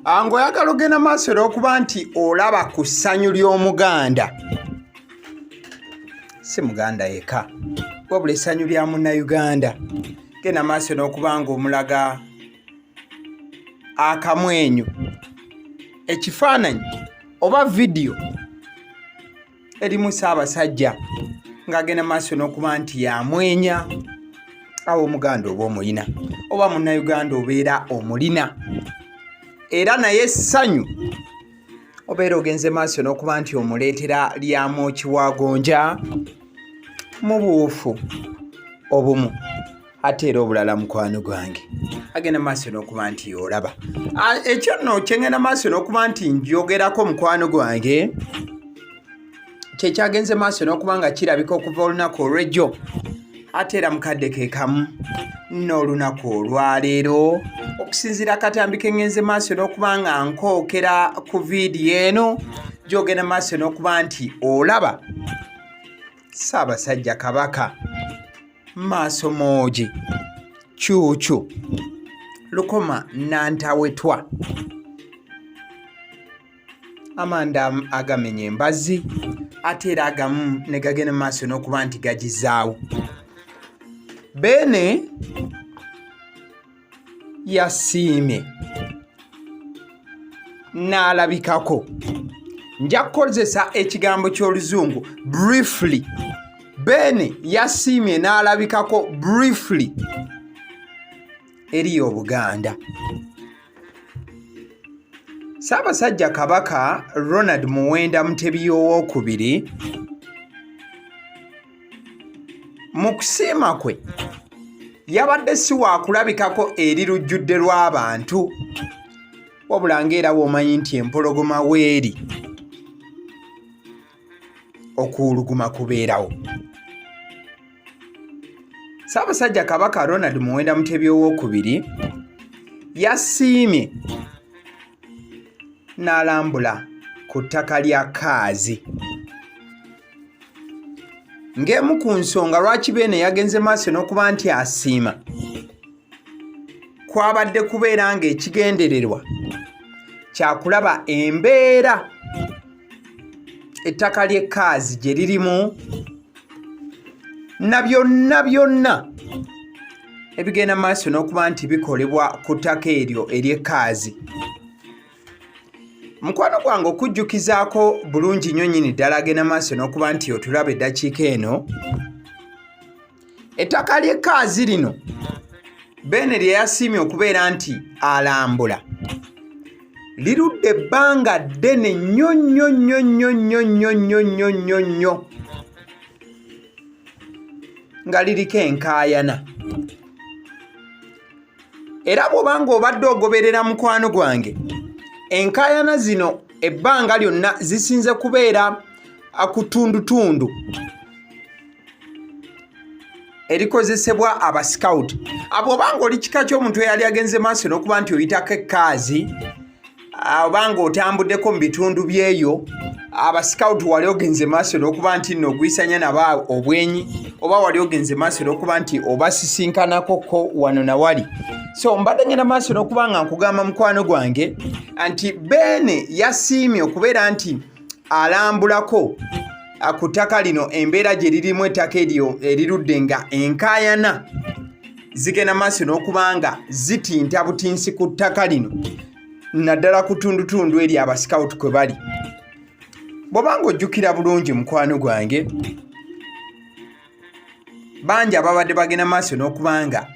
Ango oyagala ogenda maaso olw'okuba nti olaba ku ssanyu ly'Omuganda. Si Muganda yekka, wabula essanyu lya Munnayuganda. Genda maaso n'okuba ng'omulaga Akamwenyu, ekifaananyi oba vidiyo erimu Ssaabasajja ng'agenda maaso n'okuba nti yamwenya. Awo Omuganda oba omulina, oba Munnayuganda obeera omulina. Era naye essanyu obeera ogenze maaso n'okuba nti omuleetera lyamwoki wa gonja mu buufu obumu. Ate era obulala mukwano gwange agenda maaso n'okuba nti y'olaba. Ekyo nno kyengenda maaso n'okuba nti njogerako mukwano gwange kyekyagenze maaso n'okuba nga kirabika okuva olunaku olw'ejjo. Ate era mukadde ke kamu n'olunaku olwaleero okusinziira akatambi ke ngenze maaso n'okuba nga nkookera ku vidiyo eno gy'ogenda maaso n'okuba nti olaba Ssaabasajja Kabaka maaso moogi Cuucu Lukoma Nantawetwa amanda agamenya embazzi ate era agamu ne gagenda maaso n'okuba nti gagizaawo. Bene Asiimye n'alabikako. Nja kukozesa ekigambo ky'Oluzungu briefly. Bene Asiimye n'alabikako briefly eri Obuganda. Ssaabasajja Kabaka Ronald Muwenda Mutebi II mu kusiima kwe yabadde si waakulabikako eri lujjudde lw'abantu, wabula ng'era bw'omanyi nti empologoma weeri okuwuluguma kubeerawo. Ssaabasajja Kabaka Ronald Muwenda Mutebi II yasiimye n'alambula ku ttaka lya Kaazi. Ng'emu ku nsonga lwaki Beene yagenze maaso n'okuba nti asiima kwabadde kubeera ng'ekigendererwa kyakulaba embeera ettaka ly'e Kaazi gye lirimu na byonna ebigenda maaso n'okuba nti bikolebwa ku ttaka eryo ery'e Kaazi. Mukwano gwange okujjukizaako bulungi nnyo nnyini ddala agenda maaso n'okuba nti otulaba eddakiika eno, ettaka ly'e Kaazi lino Beene lye yasiimye okubeera nti alambula lirudde ebbanga ddene nnyo nga liriko enkaayana. Era bw'obanga obadde ogoberera mukwano gwange, enkaayana zino ebbanga lyonna zisinze kubeera ku tundutundu erikozesebwa abasikawuti. Bw'obanga oli kika ky'omuntu eyali agenze maaso n'okuba nti oyitako Kaazi, obanga otambuddeko mu bitundu by'eyo, abasikawuti wali ogenze maaso n'okuba nti nno ogwisanya nabo obwenyi, oba wali ogenze maaso n'okuba nti obasisinkanakoko wano na wali. So mbadde ngenda maaso n'okuba nga nkugamba mukwano gwange nti Beene yasiimye okubeera nti alambulako ku ttaka lino embeera gye lirimu ettaka eryo erirudde nga enkaayana zigenda maaso n'okuba nga zitinta butinsi ku ttaka lino naddala ku tundutundu eri abasikawuti kwe bali. Bw'obanga ojjukira bulungi mukwano gwange, bangi ababadde bagenda maaso n'okuba nga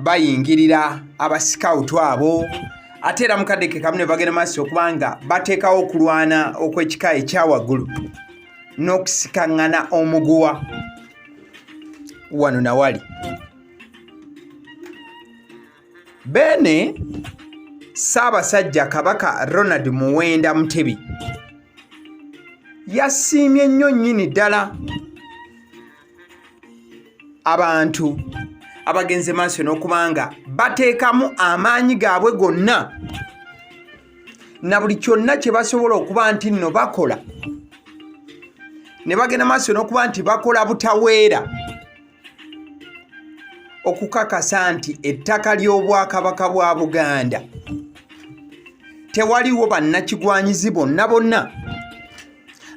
bayingirira abasikawuti abo, ate era mukadde ke kamu ne bagenda maaso okuba nga bateekawo okulwana okw'ekika ekyawaggulu n'okusikaŋŋana omuguwa wano na wali. Beene Ssaabasajja Kabaka Ronald Muwenda Mutebi yasiimye nnyo nnyini ddala abantu abagenze maaso n'okuba nga bateekamu amaanyi gaabwe gonna na buli kyonna kye basobola okuba nti nno bakola, ne bagenda maaso n'okuba nti bakola butaweera okukakasa nti ettaka ly'Obwakabaka bwa Buganda tewaliwo bannakigwanyizi bonna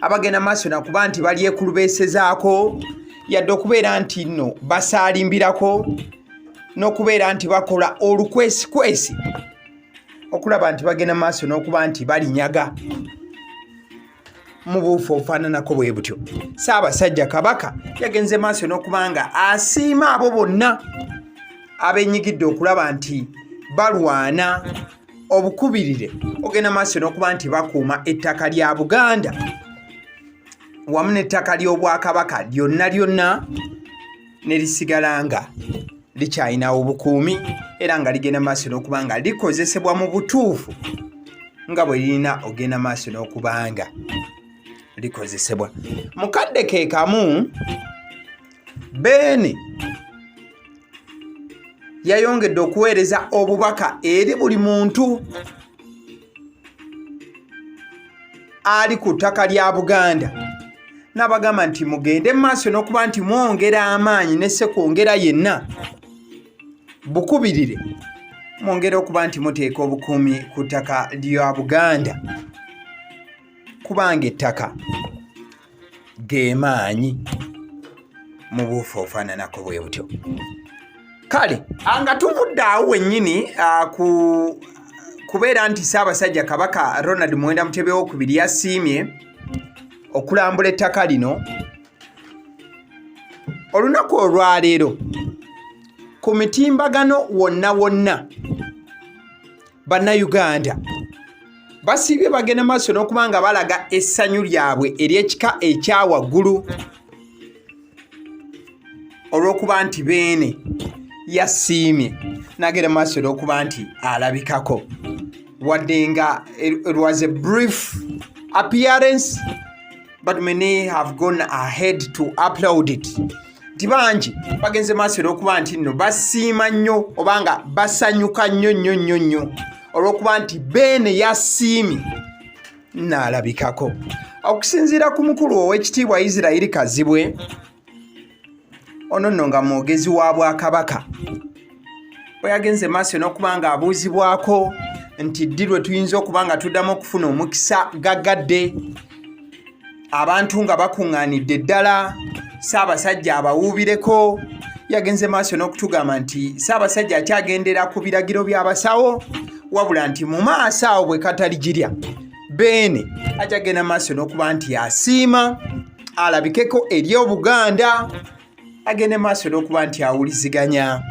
abagenda maaso nakuba nti balyekulubeesezaako yadde okubeera nti nno basaalimbirako n'okubeera nti bakola olukwesikwesi okulaba nti bagenda maaso n'okuba nti balinyaga mu buufu obufaananako bwe butyo. Ssaabasajja Kabaka yagenze maaso n'okuba nga asiima abo bonna abenyigidde okulaba nti balwana obukubirire ogenda maaso n'okuba nti bakuuma ettaka lya Buganda wamu n'ettaka ly'Obwakabaka lyonna ne lisigala nga likyalina obukuumi era nga ligenda maaso n'okuba nga likozesebwa mu butuufu nga bwe lirina ogenda maaso n'okuba nga likozesebwa. Mukadde ke kamu Beene yayongedde okuweereza obubaka eri buli muntu ali ku ttaka lya Buganda n'abagamba nti mugende maaso n'okuba nti mwongera amaanyi ne ssekwongera yenna bukubirire mwongera okuba nti muteeka obukuumi ku ttaka lya Buganda kubanga ettaka ge maanyi mu buufu ofaananako bwe butyo. Kale nga tuvudde awo wennyini kubeera nti Ssaabasajja Kabaka Ronald Muwenda Mutebi II yasiimye okulambula ettaka lino, olunaku olwaleero ku mitimbagano wonna bannayuganda basiibye bagenda maaso n'okuba nga balaga essanyu lyabwe ery'ekika ekyawaggulu olw'okuba nti Beene yasiimye n'agenda maaso n'okuba nti alabikako wadde nga it was a brief appearance but many have gone ahead to upload it. Nti bangi bagenze maaso n'okuba nti nno basiima nnyo oba nga basanyuka nnyo olw'okuba nti Beene yasiimye n'alabikako. Okusinziira ku mukulu ow'ekitiibwa Israel Kazibwe, ono nno nga mwogezi wa Bwakabaka, bwe yagenze maaso n'okuba nga abuuzibwako nti ddi lwe tuyinza okuba nga tuddamu okufuna omukisa gagadde abantu nga bakuŋŋaanidde ddala Ssaabasajja abawuubireko, yagenze maaso n'okutugamba nti Ssaabasajja akyagendera ku biragiro by'abasawo wabula nti mu maaso awo bwe kataligirya Beene akyagenda maaso n'okuba nti asiima alabikeko eri Obuganda, agende maaso n'okuba nti awuliziganya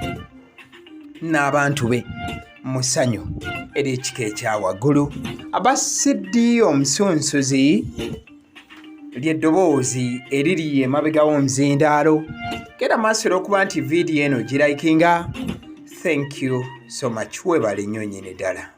n'abantu be mu ssanyu ery'ekika ekyawaggulu. Abasiddi omusunsuzi ly'eddoboozi eriri emabega w'omuzindaalo, genda maaso n'okuba nti vidiyo eno girayikinga. Thank you so much. Webale nnyo nnyini ddala.